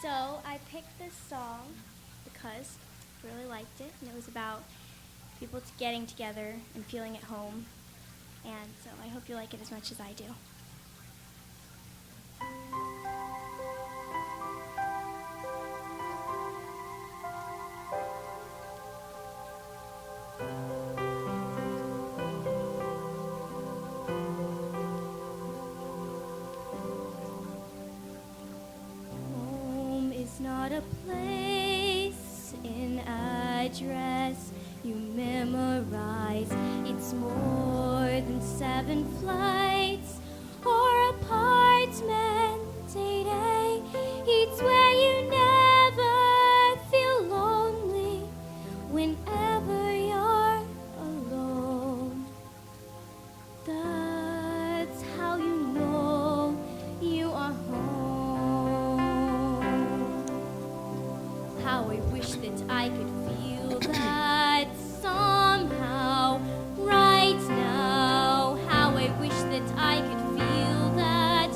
So I picked this song because I really liked it, and it was about people getting together and feeling at home. And so I hope you like it as much as I do. Home is not a place in address you memorize. It's more than 7 flights or apartment 8A. It's where you never feel lonely whenever you're alone. That's how you know you are home. How I wish that I could feel that somehow right now. How I wish that I could feel that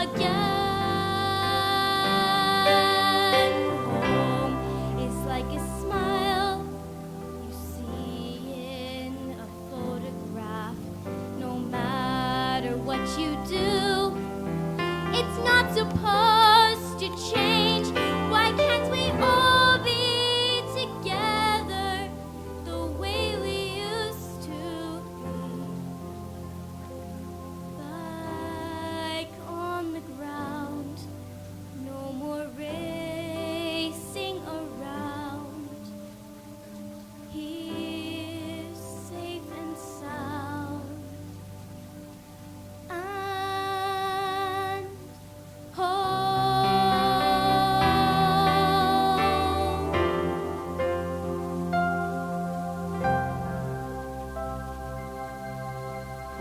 again. Home is like a smile you see in a photograph. No matter what you do, it's not supposed to change. Why can't we all be together the way we used to be? Like on the ground, no more racing around. Here, safe and sound. And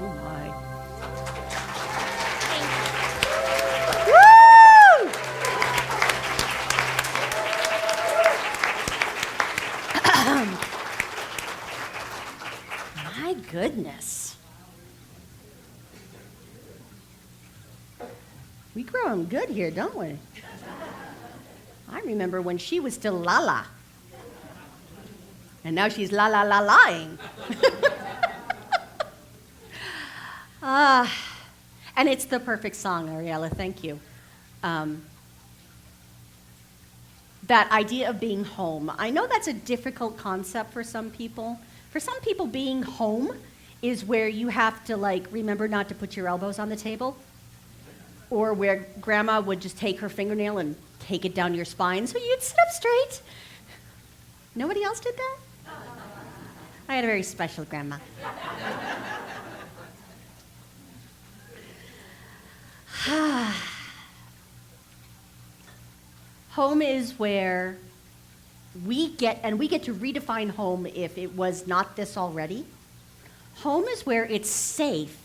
Oh my. Woo! My goodness. We growing good here, don't we? I remember when she was still Lala. And now she's la-la-la-lying. And it's the perfect song, Ariella, thank you. That idea of being home. I know that's a difficult concept for some people. For some people, being home is where you have to, remember not to put your elbows on the table, or where grandma would just take her fingernail and take it down your spine so you'd sit up straight. Nobody else did that? I had a very special grandma. Home is where we get to redefine home if it was not this already. Home is where it's safe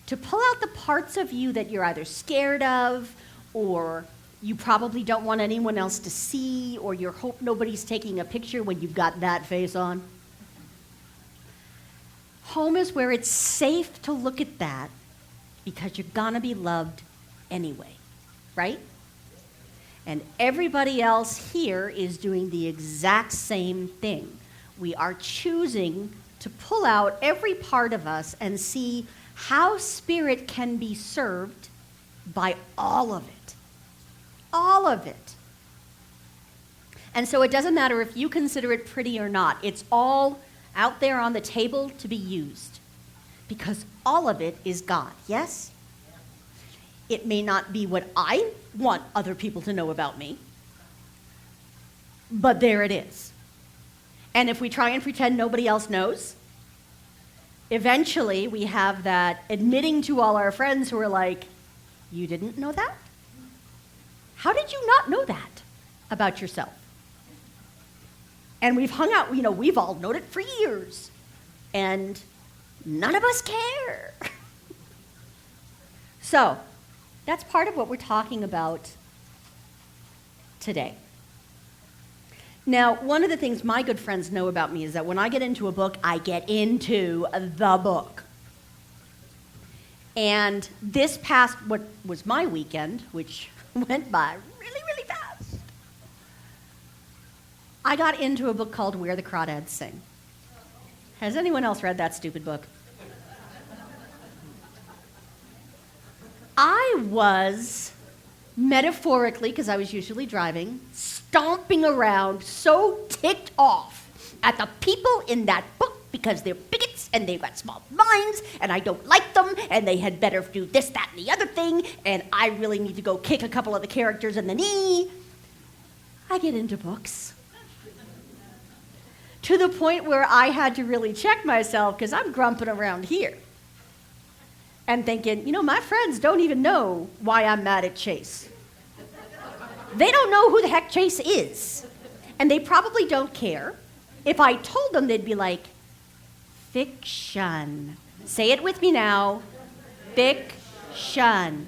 to pull out the parts of you that you're either scared of, or you probably don't want anyone else to see, or you hope nobody's taking a picture when you've got that face on. Home is where it's safe to look at that because you're gonna be loved anyway, right? And everybody else here is doing the exact same thing. We are choosing to pull out every part of us and see how spirit can be served by all of it. All of it. And so it doesn't matter if you consider it pretty or not. It's all out there on the table to be used, because all of it is God, yes? It may not be what I want other people to know about me, but there it is. And if we try and pretend nobody else knows, eventually we have that admitting to all our friends who are like, you didn't know that? How did you not know that about yourself? And we've hung out, we've all known it for years, and none of us care. So, that's part of what we're talking about today. Now, one of the things my good friends know about me is that when I get into a book, I get into the book. And this past, what was my weekend, which went by really, really fast, I got into a book called Where the Crawdads Sing. Has anyone else read that stupid book? I was, metaphorically, because I was usually driving, stomping around so ticked off at the people in that book because they're bigots and they've got small minds and I don't like them and they had better do this, that, and the other thing and I really need to go kick a couple of the characters in the knee. I get into books. To the point where I had to really check myself because I'm grumping around here. And thinking, my friends don't even know why I'm mad at Chase. They don't know who the heck Chase is. And they probably don't care. If I told them, they'd be like, fiction. Say it with me now. Fiction.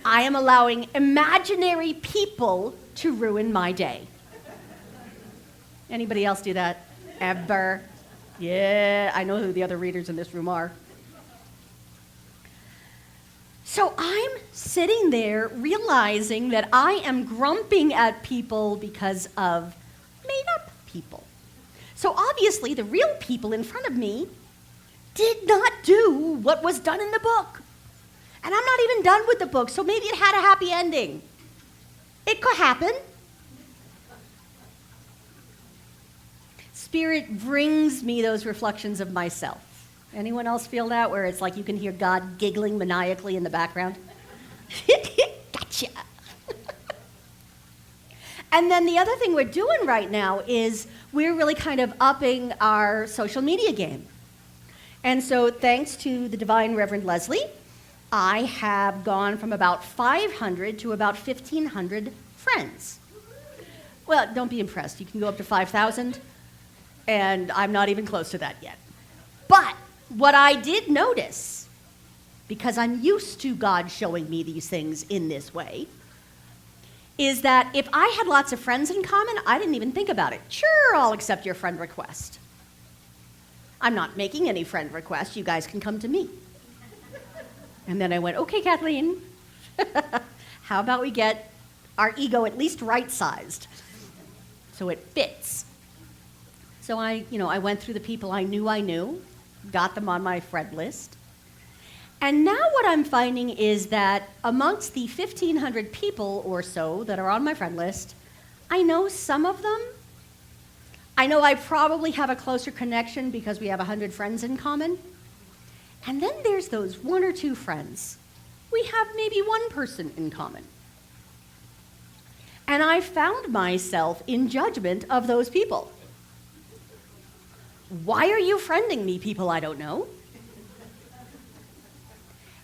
I am allowing imaginary people to ruin my day. Anybody else do that? Ever? Yeah, I know who the other readers in this room are. So I'm sitting there realizing that I am grumping at people because of made-up people. So obviously the real people in front of me did not do what was done in the book. And I'm not even done with the book, so maybe it had a happy ending. It could happen. Spirit brings me those reflections of myself. Anyone else feel that, where it's like you can hear God giggling maniacally in the background? Gotcha. And then the other thing we're doing right now is we're really kind of upping our social media game. And so thanks to the Divine Reverend Leslie, I have gone from about 500 to about 1,500 friends. Well, don't be impressed. You can go up to 5,000, and I'm not even close to that yet. But what I did notice, because I'm used to God showing me these things in this way, is that if I had lots of friends in common, I didn't even think about it. Sure, I'll accept your friend request. I'm not making any friend requests. You guys can come to me. And then I went, okay, Kathleen, how about we get our ego at least right-sized so it fits? So I went through the people I knew, got them on my friend list. And now what I'm finding is that amongst the 1,500 people or so that are on my friend list, I know some of them. I know I probably have a closer connection because we have 100 friends in common. And then there's those one or two friends. We have maybe one person in common. And I found myself in judgment of those people. Why are you friending me, people I don't know?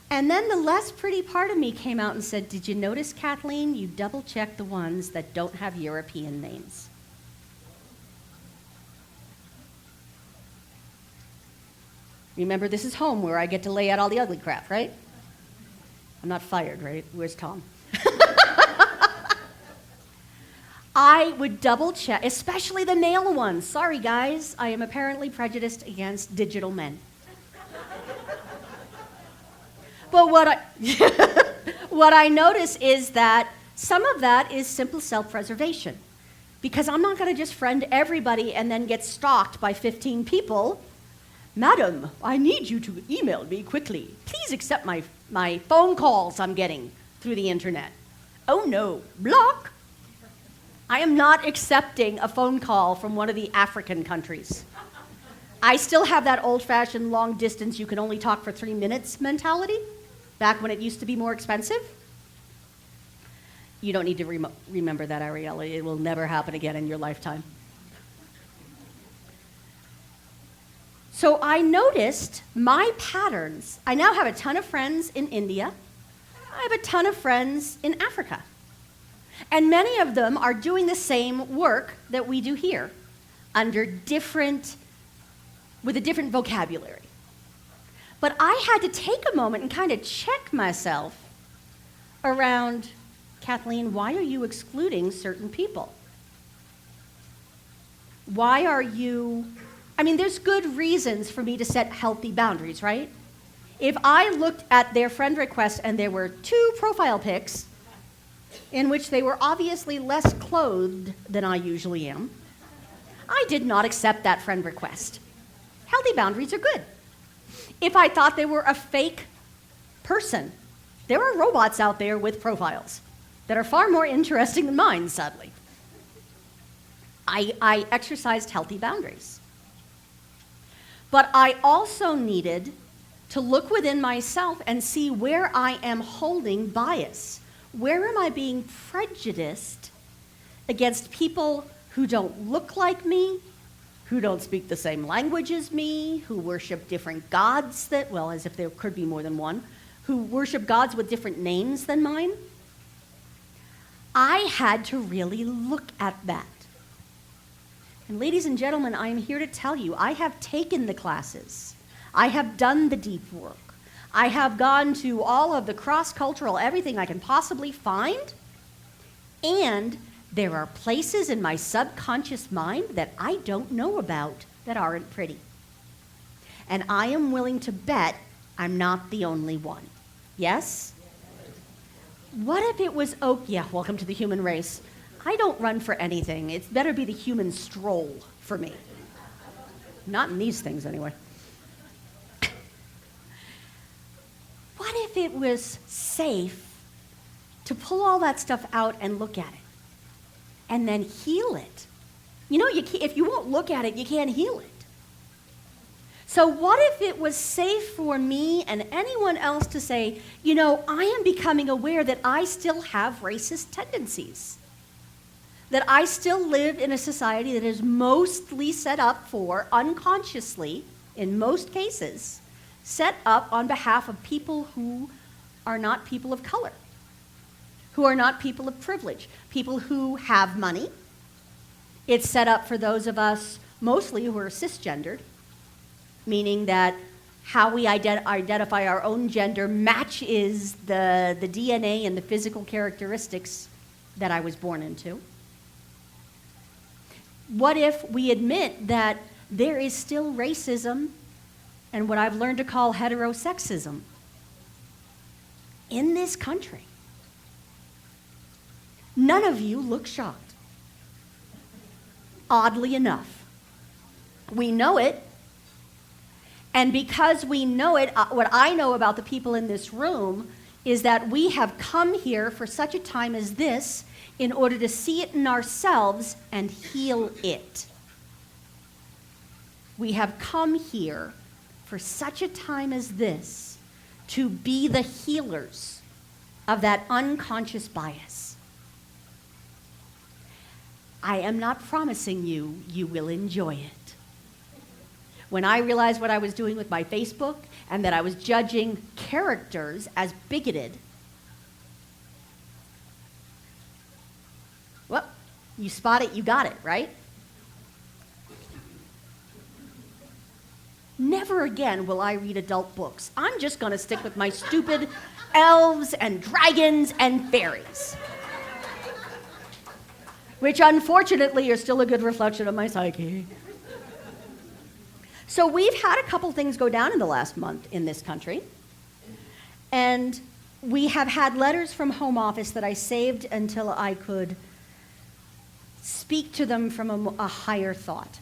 And then the less pretty part of me came out and said, did you notice, Kathleen, you double-check the ones that don't have European names? Remember, this is home where I get to lay out all the ugly crap, right? I'm not fired, right? Where's Tom? I would double check, especially the male ones. Sorry, guys, I am apparently prejudiced against digital men. But what I notice is that some of that is simple self-preservation. Because I'm not going to just friend everybody and then get stalked by 15 people. Madam, I need you to email me quickly. Please accept my phone calls I'm getting through the internet. Oh no, block. I am not accepting a phone call from one of the African countries. I still have that old-fashioned long distance, you can only talk for 3 minutes mentality, back when it used to be more expensive. You don't need to remember that, Ariella. It will never happen again in your lifetime. So I noticed my patterns. I now have a ton of friends in India. I have a ton of friends in Africa. And many of them are doing the same work that we do here, with a different vocabulary. But I had to take a moment and kind of check myself around, Kathleen, why are you excluding certain people? Why are you... there's good reasons for me to set healthy boundaries, right? If I looked at their friend request and there were 2 profile pics in which they were obviously less clothed than I usually am, I did not accept that friend request. Healthy boundaries are good. If I thought they were a fake person, there are robots out there with profiles that are far more interesting than mine, sadly. I exercised healthy boundaries. But I also needed to look within myself and see where I am holding bias. Where am I being prejudiced against people who don't look like me, who don't speak the same language as me, who worship different gods that, well, as if there could be more than one, who worship gods with different names than mine? I had to really look at that. And ladies and gentlemen, I am here to tell you, I have taken the classes. I have done the deep work. I have gone to all of the cross-cultural everything I can possibly find. And there are places in my subconscious mind that I don't know about that aren't pretty. And I am willing to bet I'm not the only one. Yes? What if it was, oh, yeah, welcome to the human race. I don't run for anything. It's better be the human stroll for me. Not in these things, anyway. What if it was safe to pull all that stuff out and look at it and then heal it? You know, if you won't look at it, you can't heal it. So what if it was safe for me and anyone else to say, you know, I am becoming aware that I still have racist tendencies, that I still live in a society that is mostly set up for, unconsciously, in most cases, set up on behalf of people who are not people of color, who are not people of privilege, people who have money. It's set up for those of us mostly who are cisgendered, meaning that how we identify our own gender matches the DNA and the physical characteristics that I was born into. What if we admit that there is still racism and what I've learned to call heterosexism in this country? None of you look shocked. Oddly enough. We know it. And because we know it, what I know about the people in this room is that we have come here for such a time as this in order to see it in ourselves and heal it. We have come here for such a time as this to be the healers of that unconscious bias. I am not promising you will enjoy it. When I realized what I was doing with my Facebook and that I was judging characters as bigoted, well, you spot it, you got it, right? Never again will I read adult books. I'm just going to stick with my stupid elves and dragons and fairies, which unfortunately are still a good reflection of my psyche. So we've had a couple things go down in the last month in this country. And we have had letters from Home Office that I saved until I could speak to them from a higher thought.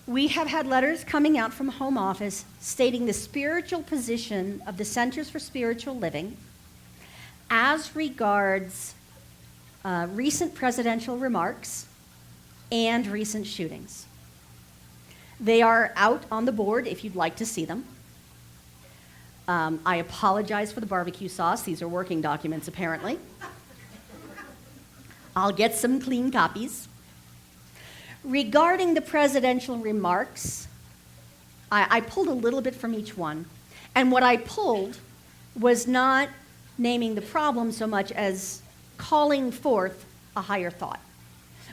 We have had letters coming out from Home Office stating the spiritual position of the Centers for Spiritual Living as regards recent presidential remarks and recent shootings. They are out on the board if you'd like to see them. I apologize for the barbecue sauce. These are working documents, apparently. I'll get some clean copies. Regarding the presidential remarks, I pulled a little bit from each one. And what I pulled was not naming the problem so much as calling forth a higher thought,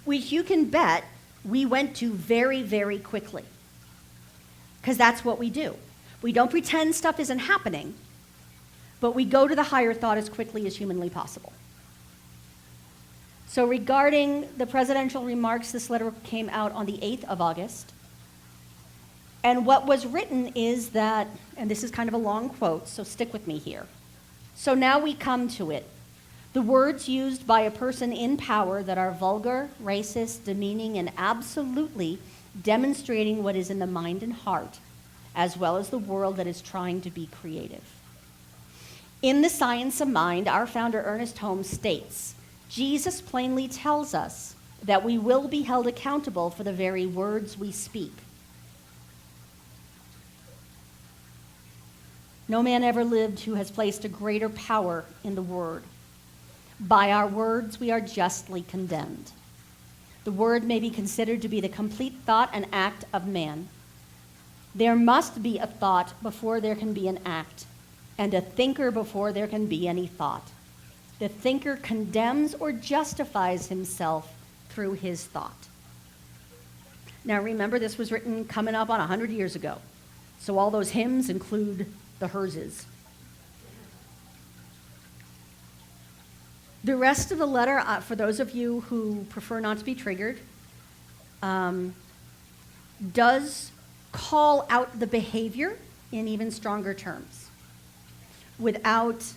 which you can bet we went to very, very quickly. Because that's what we do. We don't pretend stuff isn't happening, but we go to the higher thought as quickly as humanly possible. So regarding the presidential remarks, this letter came out on the 8th of August. And what was written is that, and this is kind of a long quote, so stick with me here. So now we come to it. The words used by a person in power that are vulgar, racist, demeaning, and absolutely demonstrating what is in the mind and heart, as well as the world that is trying to be creative. In The Science of Mind, our founder Ernest Holmes states, Jesus plainly tells us that we will be held accountable for the very words we speak. No man ever lived who has placed a greater power in the word. By our words, we are justly condemned. The word may be considered to be the complete thought and act of man. There must be a thought before there can be an act, and a thinker before there can be any thought. The thinker condemns or justifies himself through his thought. Now remember, this was written coming up on 100 years ago. So all those hymns include the herses. The rest of the letter, for those of you who prefer not to be triggered, does call out the behavior in even stronger terms, without,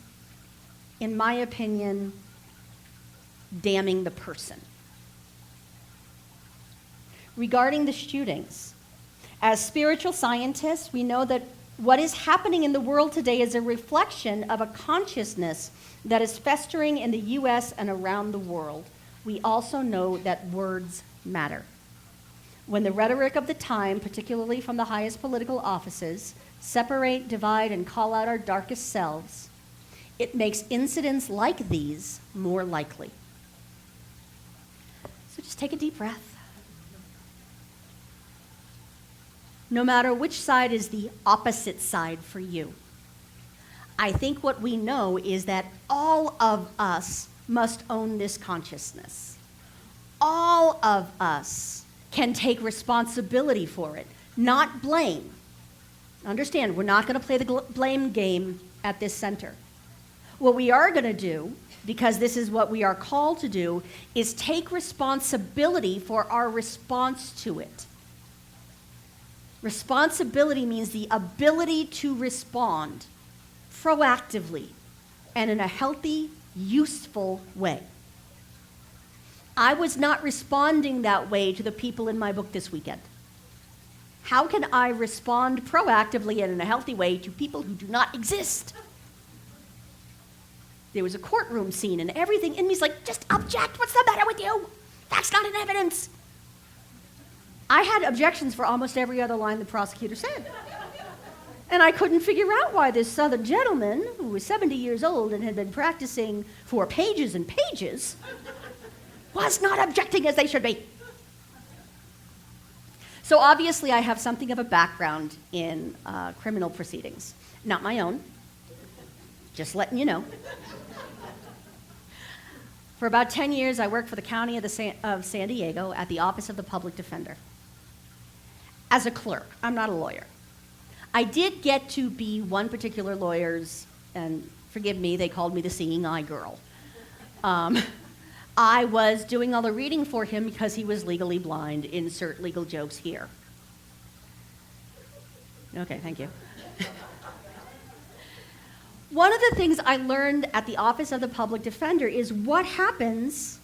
in my opinion, damning the person. Regarding the shootings, as spiritual scientists, we know that what is happening in the world today is a reflection of a consciousness that is festering in the U.S. and around the world. We also know that words matter. When the rhetoric of the time, particularly from the highest political offices, separate, divide, and call out our darkest selves, it makes incidents like these more likely. So just take a deep breath. No matter which side is the opposite side for you, I think what we know is that all of us must own this consciousness. All of us can take responsibility for it, not blame. Understand, we're not going to play the blame game at this center. What we are going to do, because this is what we are called to do, is take responsibility for our response to it. Responsibility means the ability to respond proactively and in a healthy, useful way. I was not responding that way to the people in my book this weekend. How can I respond proactively and in a healthy way to people who do not exist? There was a courtroom scene and everything in me's like, just object, what's the matter with you? That's not an evidence. I had objections for almost every other line the prosecutor said. And I couldn't figure out why this Southern gentleman, who was 70 years old and had been practicing for pages and pages, was not objecting as they should be. So obviously I have something of a background in criminal proceedings. Not my own, just letting you know. For about 10 years, I worked for the county of San Diego at the Office of the Public Defender. As a clerk, I'm not a lawyer. I did get to be one particular lawyer's, and forgive me, they called me the seeing eye girl. I was doing all the reading for him because he was legally blind. Insert legal jokes here. Okay, thank you. One of the things I learned at the Office of the Public Defender is what happens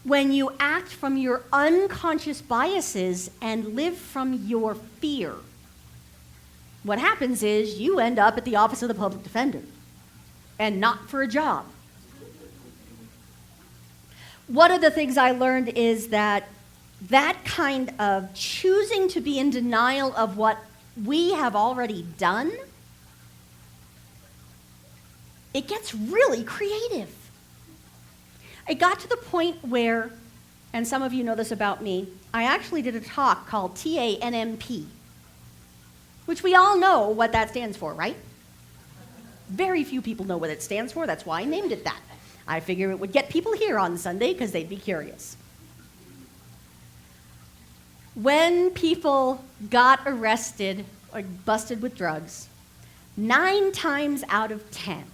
when you act from your unconscious biases and live from your fear. What happens is you end up at the Office of the Public Defender and not for a job. One of the things I learned is that kind of choosing to be in denial of what we have already done, it gets really creative. It got to the point where, and some of you know this about me, I actually did a talk called TANMP, which we all know what that stands for, right? Very few people know what it stands for. That's why I named it that. I figure it would get people here on Sunday because they'd be curious. When people got arrested or busted with drugs, 9 times out of 10,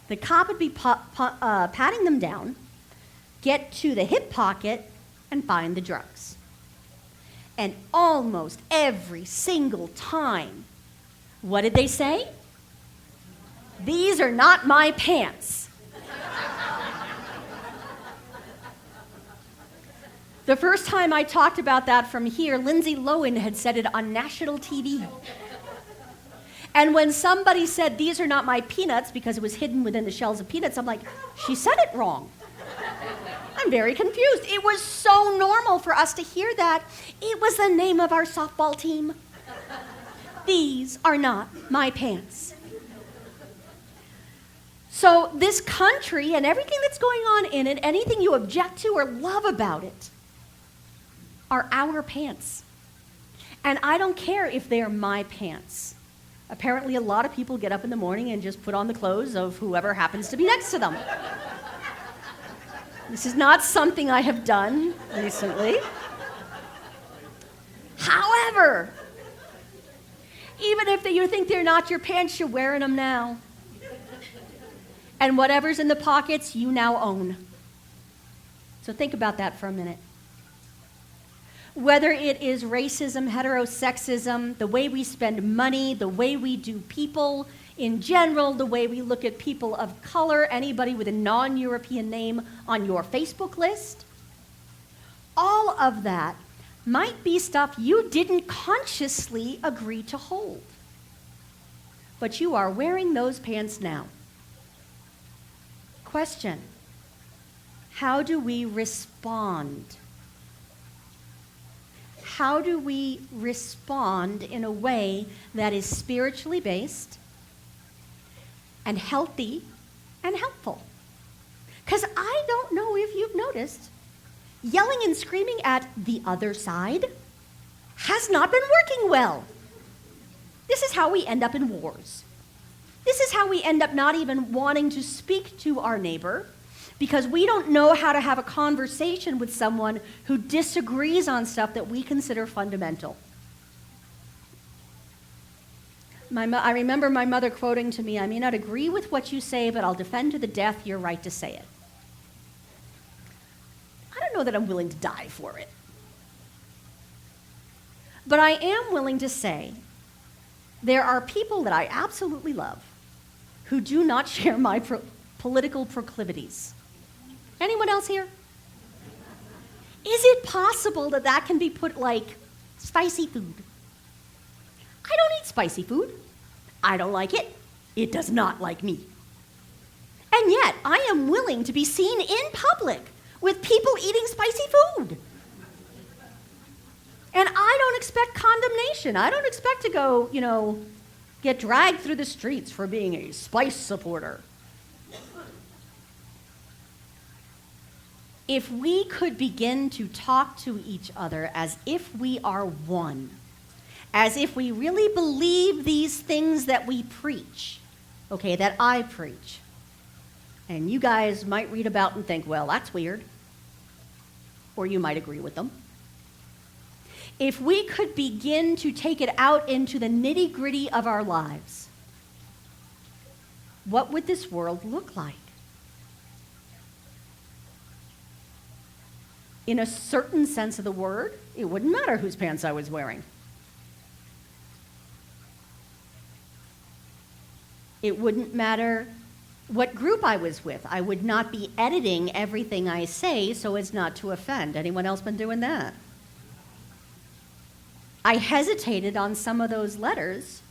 the cop would be patting them down, get to the hip pocket, and find the drugs. And almost every single time, what did they say? These are not my pants. The first time I talked about that from here, Lindsay Lohan had said it on national TV. And when somebody said, these are not my peanuts, because it was hidden within the shells of peanuts, I'm like, she said it wrong. I'm very confused. It was so normal for us to hear that. It was the name of our softball team. These are not my pants. So this country and everything that's going on in it, anything you object to or love about it, are our pants. And I don't care if they're my pants. Apparently, a lot of people get up in the morning and just put on the clothes of whoever happens to be next to them. This is not something I have done recently. However, even if you think they're not your pants, you're wearing them now. And whatever's in the pockets, you now own. So think about that for a minute. Whether it is racism, heterosexism, the way we spend money, the way we do people in general, the way we look at people of color, anybody with a non-European name on your Facebook list, all of that might be stuff you didn't consciously agree to hold. But you are wearing those pants now. Question: how do we respond? How do we respond in a way that is spiritually based and healthy and helpful? Because I don't know if you've noticed, yelling and screaming at the other side has not been working well. This is how we end up in wars. This is how we end up not even wanting to speak to our neighbor, because we don't know how to have a conversation with someone who disagrees on stuff that we consider fundamental. I remember my mother quoting to me, "I may not agree with what you say, but I'll defend to the death your right to say it." I don't know that I'm willing to die for it. But I am willing to say there are people that I absolutely love who do not share my political proclivities. Anyone else here? Is it possible that that can be put like spicy food? I don't eat spicy food. I don't like it. It does not like me. And yet, I am willing to be seen in public with people eating spicy food. And I don't expect condemnation. I don't expect to go, get dragged through the streets for being a spice supporter. If we could begin to talk to each other as if we are one, as if we really believe these things that we preach, okay, that I preach, and you guys might read about and think, well, that's weird, or you might agree with them. If we could begin to take it out into the nitty-gritty of our lives, what would this world look like? In a certain sense of the word, it wouldn't matter whose pants I was wearing. It wouldn't matter what group I was with. I would not be editing everything I say so as not to offend. Anyone else been doing that? I hesitated on some of those letters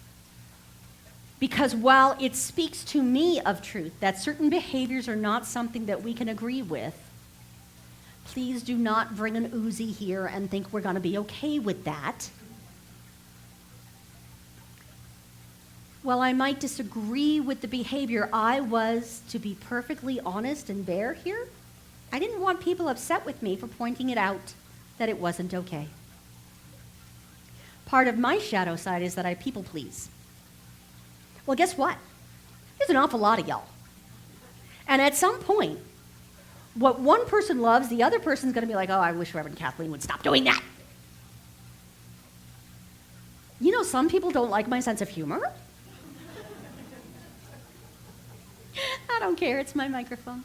because while it speaks to me of truth, that certain behaviors are not something that we can agree with, please do not bring an Uzi here and think we're going to be okay with that. While I might disagree with the behavior, I was, to be perfectly honest and bare here, I didn't want people upset with me for pointing it out that it wasn't okay. Part of my shadow side is that I people please. Well, guess what? There's an awful lot of y'all. And at some point, what one person loves, the other person's going to be like, oh, I wish Reverend Kathleen would stop doing that. Some people don't like my sense of humor. I don't care, it's my microphone.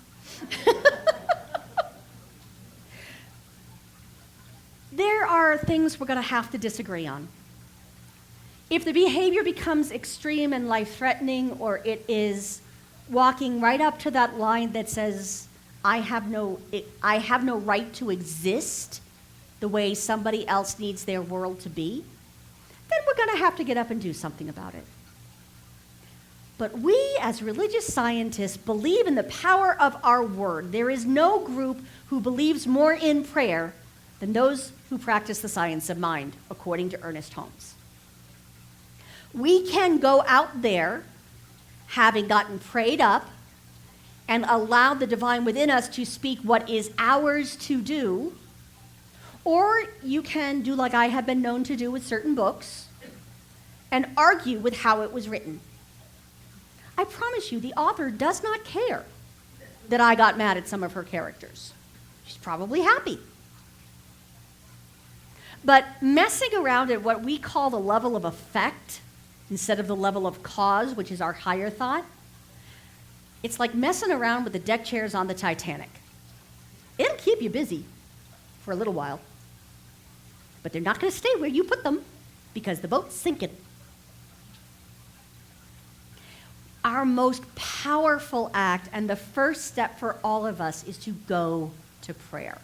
There are things we're going to have to disagree on. If the behavior becomes extreme and life-threatening, or it is walking right up to that line that says, I have no right to exist the way somebody else needs their world to be, then we're going to have to get up and do something about it. But we, as religious scientists, believe in the power of our word. There is no group who believes more in prayer than those who practice the science of mind, according to Ernest Holmes. We can go out there, having gotten prayed up, and allow the divine within us to speak what is ours to do, or you can do like I have been known to do with certain books, and argue with how it was written. I promise you, the author does not care that I got mad at some of her characters. She's probably happy. But messing around at what we call the level of effect instead of the level of cause, which is our higher thought, it's like messing around with the deck chairs on the Titanic. It'll keep you busy for a little while, but they're not going to stay where you put them because the boat's sinking. Our most powerful act and the first step for all of us is to go to prayer.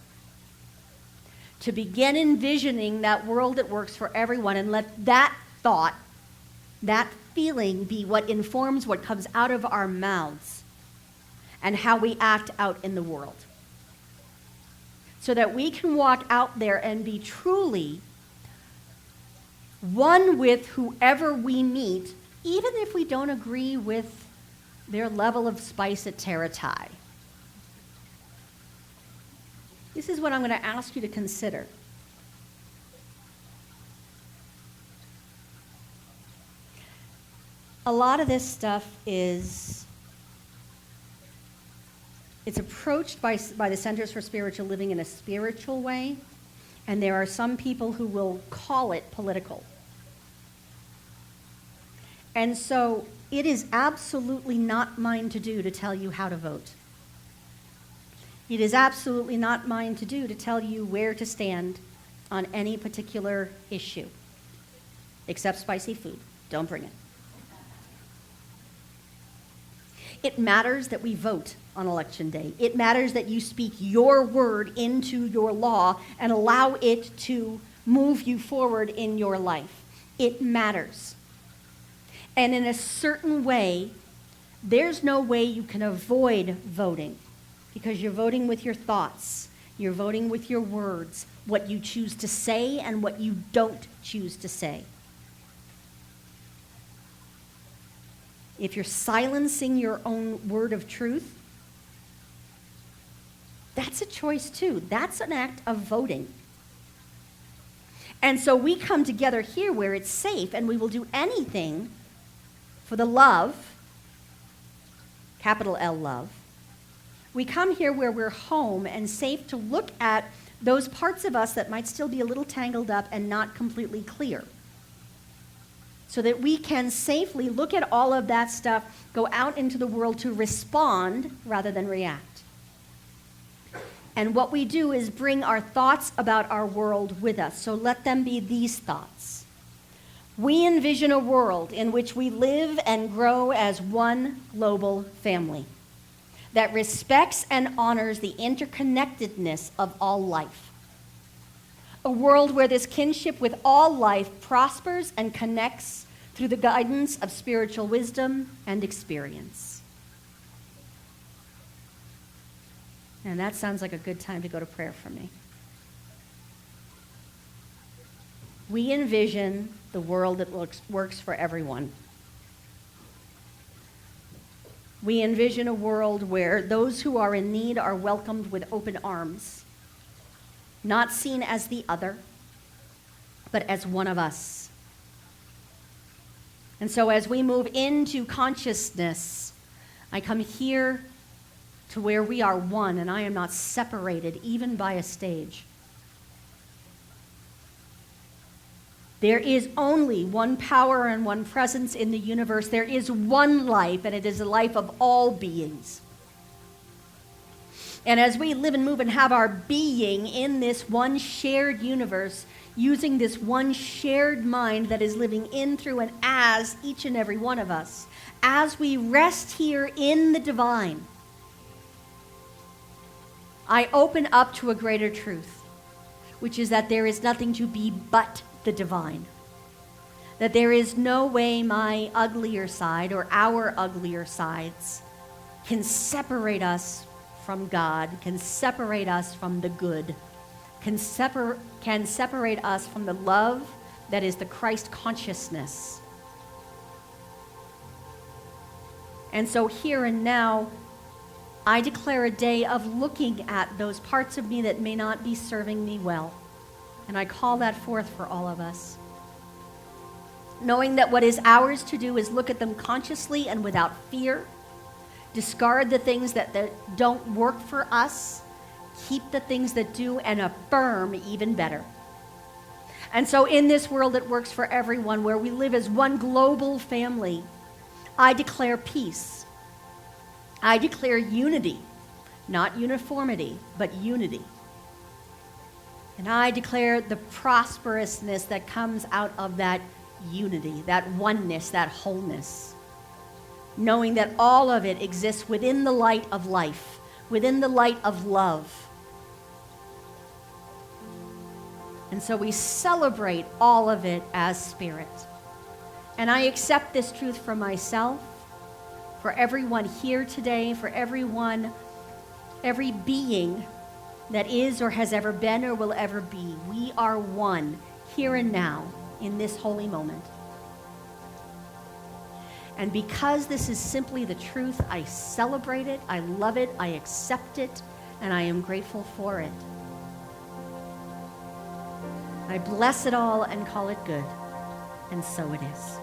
To begin envisioning that world that works for everyone and let that thought, that feeling be what informs what comes out of our mouths and how we act out in the world. So that we can walk out there and be truly one with whoever we meet, even if we don't agree with their level of spice at Taratai. This is what I'm going to ask you to consider. A lot of this stuff it's approached by the Centers for Spiritual Living in a spiritual way, and there are some people who will call it political. And so it is absolutely not mine to do to tell you how to vote. It is absolutely not mine to do to tell you where to stand on any particular issue, except spicy food. Don't bring it. It matters that we vote on Election Day. It matters that you speak your word into your law and allow it to move you forward in your life. It matters. And in a certain way, there's no way you can avoid voting because you're voting with your thoughts. You're voting with your words, what you choose to say and what you don't choose to say. If you're silencing your own word of truth, that's a choice too. That's an act of voting. And so we come together here where it's safe and we will do anything for the love, capital L love. We come here where we're home and safe to look at those parts of us that might still be a little tangled up and not completely clear. So that we can safely look at all of that stuff, go out into the world to respond rather than react. And what we do is bring our thoughts about our world with us. So let them be these thoughts. We envision a world in which we live and grow as one global family that respects and honors the interconnectedness of all life. A world where this kinship with all life prospers and connects through the guidance of spiritual wisdom and experience. And that sounds like a good time to go to prayer for me. We envision the world that works for everyone. We envision a world where those who are in need are welcomed with open arms, not seen as the other, but as one of us. And so as we move into consciousness, I come here to where we are one, and I am not separated even by a stage. There is only one power and one presence in the universe. There is one life, and it is the life of all beings. And as we live and move and have our being in this one shared universe, using this one shared mind that is living in, through, and as each and every one of us, as we rest here in the divine, I open up to a greater truth. which is that there is nothing to be but the divine. That there is no way my uglier side or our uglier sides can separate us from God, can separate us from the good, can separate us from the love that is the Christ consciousness. And so here and now, I declare a day of looking at those parts of me that may not be serving me well. And I call that forth for all of us. Knowing that what is ours to do is look at them consciously and without fear, discard the things that don't work for us, keep the things that do, and affirm even better. And so in this world that works for everyone, where we live as one global family, I declare peace. I declare unity, not uniformity, but unity. And I declare the prosperousness that comes out of that unity, that oneness, that wholeness. Knowing that all of it exists within the light of life, within the light of love. And so we celebrate all of it as spirit. And I accept this truth for myself, for everyone here today, for everyone, every being that is or has ever been or will ever be. We are one here and now in this holy moment. And because this is simply the truth, I celebrate it, I love it, I accept it, and I am grateful for it. I bless it all and call it good, and so it is.